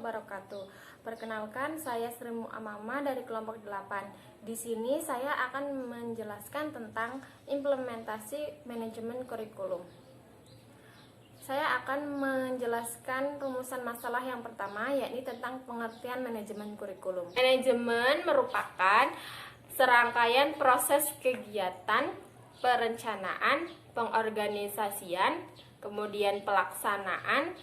wabarakatuh. Perkenalkan, saya Sri Mu'amama dari kelompok 8. Di sini saya akan menjelaskan tentang implementasi manajemen kurikulum. Saya akan menjelaskan rumusan masalah yang pertama, yakni tentang pengertian manajemen kurikulum. Manajemen merupakan serangkaian proses kegiatan, perencanaan, pengorganisasian, kemudian pelaksanaan,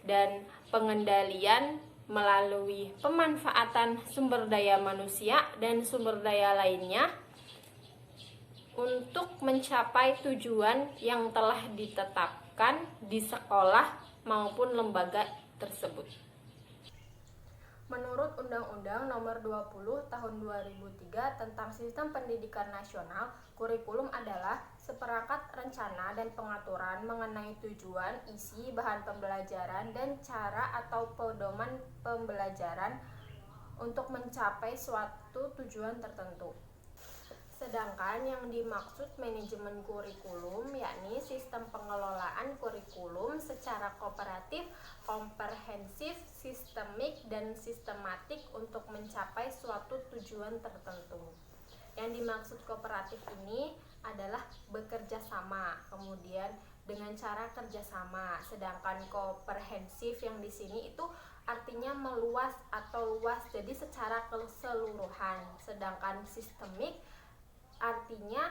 dan pengendalian melalui pemanfaatan sumber daya manusia dan sumber daya lainnya untuk mencapai tujuan yang telah ditetapkan di sekolah maupun lembaga tersebut. Menurut Undang-Undang Nomor 20 Tahun 2003 tentang Sistem Pendidikan Nasional, kurikulum adalah seperangkat rencana dan pengaturan mengenai tujuan, isi, bahan pembelajaran, dan cara atau pedoman pembelajaran untuk mencapai suatu tujuan tertentu. Sedangkan yang dimaksud manajemen kurikulum yakni sistem pengelolaan kurikulum secara kooperatif, komprehensif, sistemik, dan sistematik untuk mencapai suatu tujuan tertentu. Yang dimaksud kooperatif ini adalah bekerja sama, kemudian dengan cara kerjasama. Sedangkan komprehensif yang di sini itu artinya meluas atau luas, jadi secara keseluruhan. Sedangkan sistemik artinya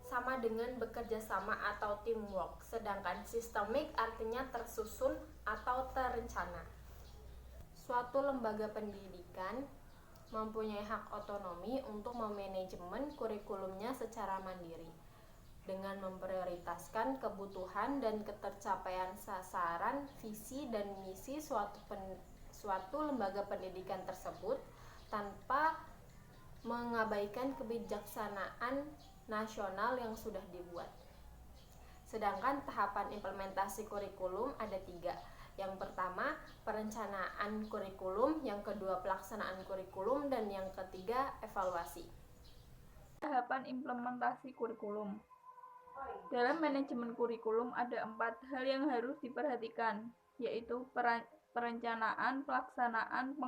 sama dengan bekerja sama atau teamwork, sedangkan sistemik artinya tersusun atau terencana. Suatu lembaga pendidikan mempunyai hak otonomi untuk memanajemen kurikulumnya secara mandiri dengan memprioritaskan kebutuhan dan ketercapaian sasaran, visi dan misi suatu lembaga pendidikan tersebut tanpa mengabaikan kebijaksanaan nasional yang sudah dibuat. Sedangkan tahapan implementasi kurikulum ada 3. Yang pertama, perencanaan kurikulum, yang kedua, pelaksanaan kurikulum, dan yang ketiga, evaluasi. Tahapan implementasi kurikulum. Dalam manajemen kurikulum ada 4 hal yang harus diperhatikan, yaitu perencanaan, pelaksanaan,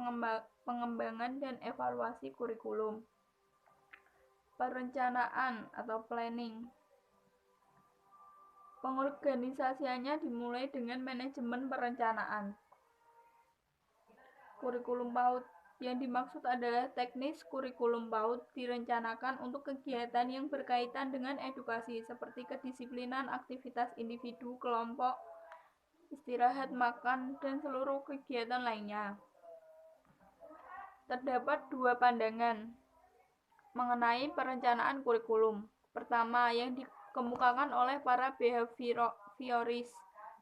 pengembangan, dan evaluasi kurikulum. Perencanaan atau planning. Pengorganisasiannya dimulai dengan manajemen perencanaan. Kurikulum PAUD. Yang dimaksud adalah teknis kurikulum PAUD direncanakan untuk kegiatan yang berkaitan dengan edukasi seperti kedisiplinan, aktivitas individu, kelompok, istirahat, makan, dan seluruh kegiatan lainnya. Terdapat 2 pandangan mengenai perencanaan kurikulum. Pertama, yang dikemukakan oleh para behavioris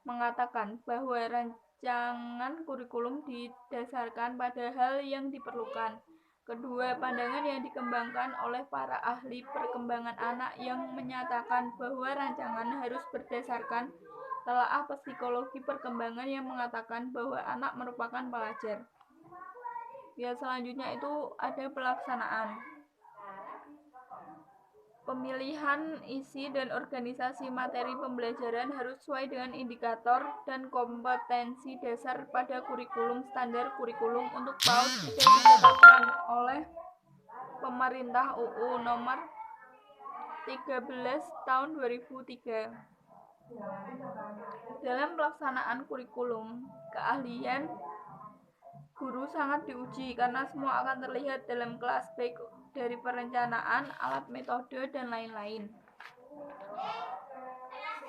mengatakan bahwa rancangan kurikulum didasarkan pada hal yang diperlukan. Kedua, pandangan yang dikembangkan oleh para ahli perkembangan anak yang menyatakan bahwa rancangan harus berdasarkan telaah psikologi perkembangan yang mengatakan bahwa anak merupakan pelajar. Ya, selanjutnya itu ada pelaksanaan. Pemilihan isi dan organisasi materi pembelajaran harus sesuai dengan indikator dan kompetensi dasar pada kurikulum. Standar kurikulum untuk PAUD sudah ditetapkan oleh pemerintah UU nomor 13 tahun 2003. Dalam pelaksanaan kurikulum, keahlian guru sangat diuji karena semua akan terlihat dalam kelas, baik dari perencanaan, alat metode, dan lain-lain.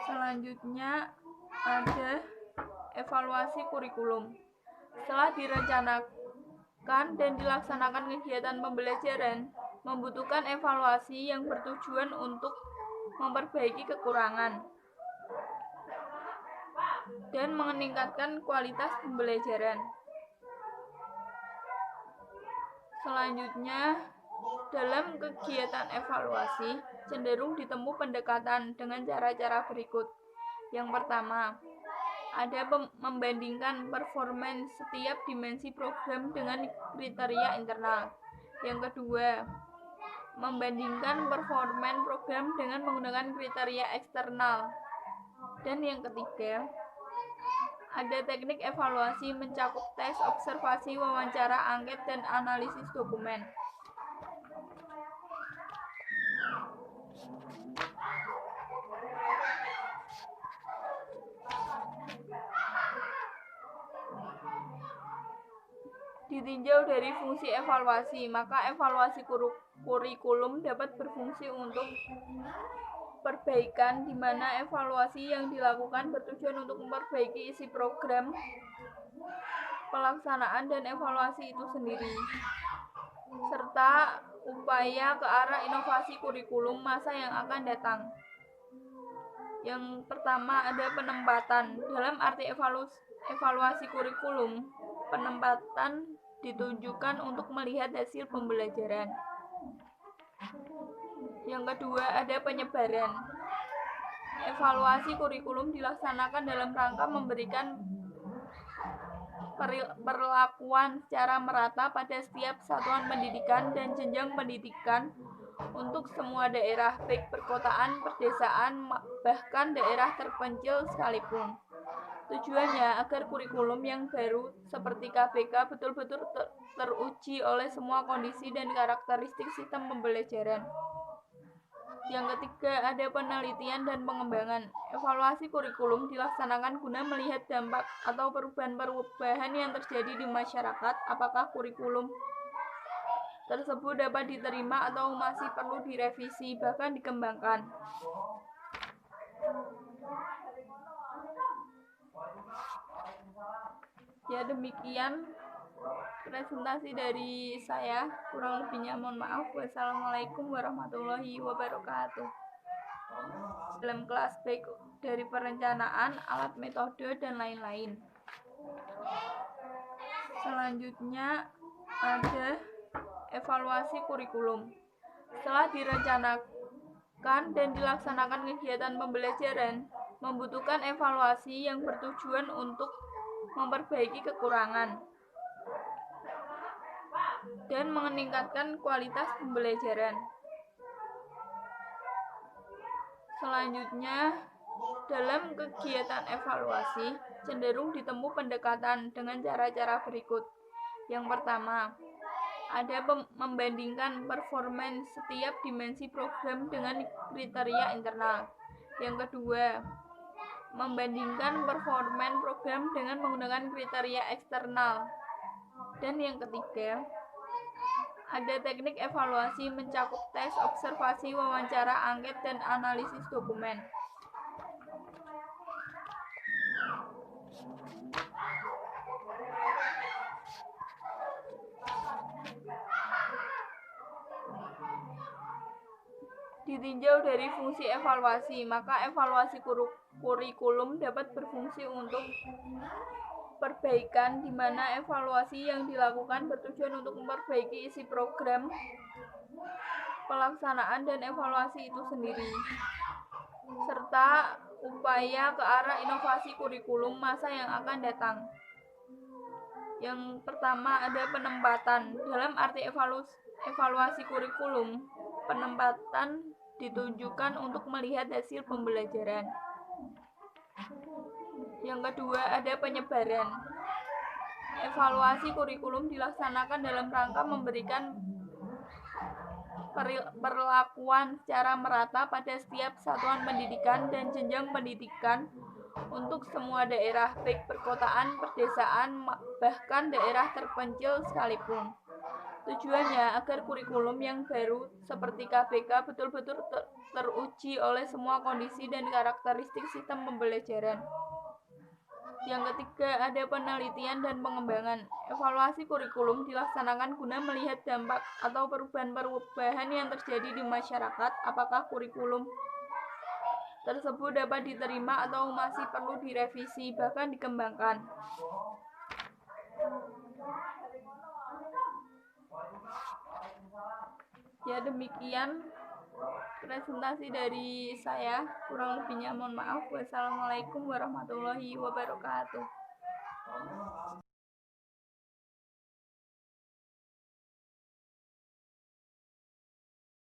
Selanjutnya ada evaluasi kurikulum. Setelah direncanakan dan dilaksanakan kegiatan pembelajaran, membutuhkan evaluasi yang bertujuan untuk memperbaiki kekurangan dan meningkatkan kualitas pembelajaran. Selanjutnya, dalam kegiatan evaluasi, cenderung ditempuh pendekatan dengan cara-cara berikut. Yang pertama, ada membandingkan performa setiap dimensi program dengan kriteria internal. Yang kedua, membandingkan performa program dengan menggunakan kriteria eksternal. Dan yang ketiga, Ada teknik evaluasi mencakup tes, observasi, wawancara, angket, dan analisis dokumen. Ditinjau dari fungsi evaluasi, maka evaluasi kurikulum dapat berfungsi untuk perbaikan, di mana evaluasi yang dilakukan bertujuan untuk memperbaiki isi program, pelaksanaan, dan evaluasi itu sendiri, serta upaya ke arah inovasi kurikulum masa yang akan datang. Yang pertama ada penempatan. Dalam arti evaluasi kurikulum, penempatan ditujukan untuk melihat hasil pembelajaran. Yang kedua ada penyebaran. Evaluasi kurikulum dilaksanakan dalam rangka memberikan perlakuan secara merata pada setiap satuan pendidikan dan jenjang pendidikan untuk semua daerah, baik perkotaan, perdesaan, bahkan daerah terpencil sekalipun. Tujuannya agar kurikulum yang baru seperti KBK betul-betul teruji oleh semua kondisi dan karakteristik sistem pembelajaran. Yang ketiga ada penelitian dan pengembangan. Evaluasi kurikulum dilaksanakan guna melihat dampak atau perubahan-perubahan yang terjadi di masyarakat, apakah kurikulum tersebut dapat diterima atau masih perlu direvisi, bahkan dikembangkan. Ya demikian presentasi dari saya, kurang lebihnya mohon maaf. Wassalamualaikum warahmatullahi wabarakatuh. Dalam kelas baik dari perencanaan, alat metode, dan lain-lain. Selanjutnya ada evaluasi kurikulum. Setelah direncanakan dan dilaksanakan kegiatan pembelajaran, membutuhkan evaluasi yang bertujuan untuk memperbaiki kekurangan dan meningkatkan kualitas pembelajaran. Selanjutnya, dalam kegiatan evaluasi cenderung ditempuh pendekatan dengan cara-cara berikut. Yang pertama, ada membandingkan performa setiap dimensi program dengan kriteria internal. Yang kedua, membandingkan performa program dengan menggunakan kriteria eksternal. Dan yang ketiga, ada teknik evaluasi mencakup tes, observasi, wawancara, angket, dan analisis dokumen. Ditinjau dari fungsi evaluasi, maka evaluasi kurikulum dapat berfungsi untuk perbaikan, di mana evaluasi yang dilakukan bertujuan untuk memperbaiki isi program, pelaksanaan, dan evaluasi itu sendiri, serta upaya ke arah inovasi kurikulum masa yang akan datang. Yang pertama ada penempatan. Dalam arti evaluasi kurikulum, penempatan ditujukan untuk melihat hasil pembelajaran. Yang kedua ada penyebaran. Evaluasi kurikulum dilaksanakan dalam rangka memberikan perlakuan secara merata pada setiap satuan pendidikan dan jenjang pendidikan untuk semua daerah, baik perkotaan, perdesaan, bahkan daerah terpencil sekalipun. Tujuannya agar kurikulum yang baru seperti KBK betul-betul teruji oleh semua kondisi dan karakteristik sistem pembelajaran. Yang ketiga ada penelitian dan pengembangan. Evaluasi kurikulum dilaksanakan guna melihat dampak atau perubahan-perubahan yang terjadi di masyarakat, apakah kurikulum tersebut dapat diterima atau masih perlu direvisi, bahkan dikembangkan. Ya demikian presentasi dari saya, kurang lebihnya mohon maaf. Wassalamualaikum warahmatullahi wabarakatuh.